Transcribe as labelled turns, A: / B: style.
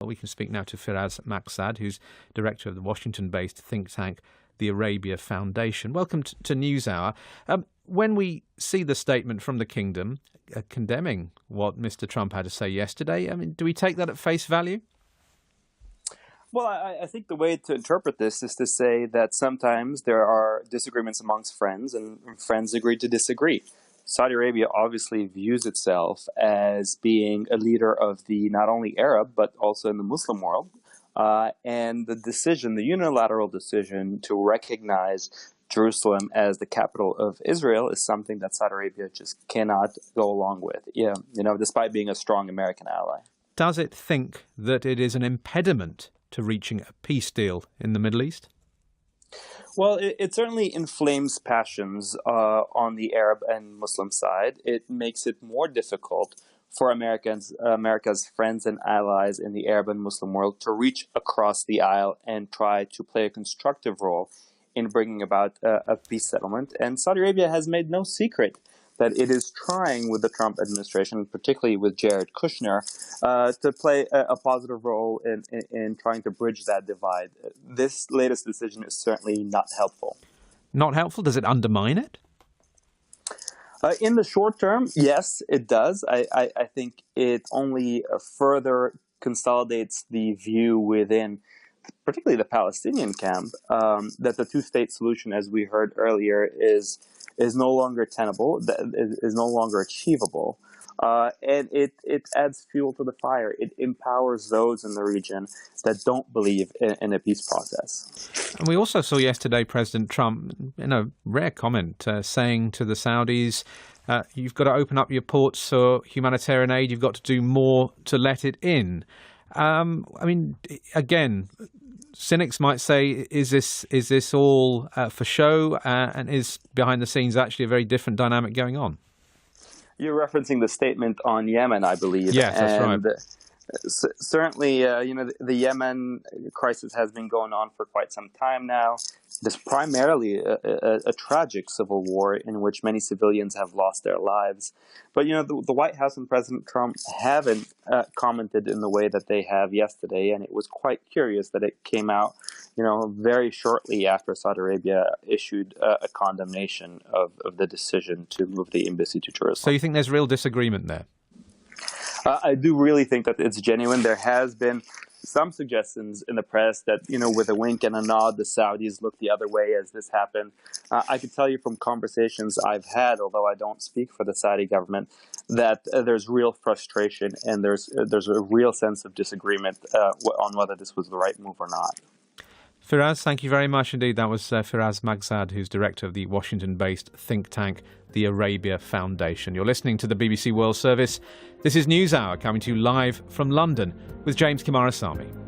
A: We can speak now to Firas Maksad, who's director of the Washington-based think tank, the Arabia Foundation. Welcome to NewsHour. When we see the statement from the kingdom condemning what Mr. Trump had to say yesterday, do we take that at face value?
B: Well, I think the way to interpret this is to say that sometimes there are disagreements amongst friends, and friends agree to disagree. Saudi Arabia obviously views itself as being a leader of the not only Arab, but also in the Muslim world. And the unilateral decision to recognize Jerusalem as the capital of Israel is something that Saudi Arabia just cannot go along with, despite being a strong American ally.
A: Does it think that it is an impediment to reaching a peace deal in the Middle East?
B: Well, it certainly inflames passions on the Arab and Muslim side. It makes it more difficult for America's friends and allies in the Arab and Muslim world to reach across the aisle and try to play a constructive role in bringing about a peace settlement. And Saudi Arabia has made no secret that it is trying with the Trump administration, particularly with Jared Kushner, to play a positive role in trying to bridge that divide. This latest decision is certainly not helpful.
A: Not helpful? Does it undermine it?
B: In the short term, yes, it does. I think it only further consolidates the view within particularly the Palestinian camp that the two-state solution, as we heard earlier, is no longer tenable, is no longer achievable. And it adds fuel to the fire. It empowers those in the region that don't believe in a peace process.
A: And we also saw yesterday President Trump, in a rare comment, saying to the Saudis, you've got to open up your ports for humanitarian aid. You've got to do more to let it in. Again, cynics might say, is this all for show, and is behind the scenes actually a very different dynamic going on?
B: You're referencing the statement on Yemen, I believe.
A: Yes, that's right.
B: Certainly, the Yemen crisis has been going on for quite some time now. It's primarily a tragic civil war in which many civilians have lost their lives. But, the White House and President Trump haven't commented in the way that they have yesterday. And it was quite curious that it came out, very shortly after Saudi Arabia issued a condemnation of the decision to move the embassy to Jerusalem.
A: So you think there's real disagreement there?
B: I do really think that it's genuine. There has been some suggestions in the press that, with a wink and a nod, the Saudis look the other way as this happened. I can tell you from conversations I've had, although I don't speak for the Saudi government, that there's real frustration and there's a real sense of disagreement on whether this was the right move or not.
A: Firas, thank you very much indeed. That was Firas Maksad, who's director of the Washington-based think tank, the Arabia Foundation. You're listening to the BBC World Service. This is NewsHour, coming to you live from London with James Kimarasamy.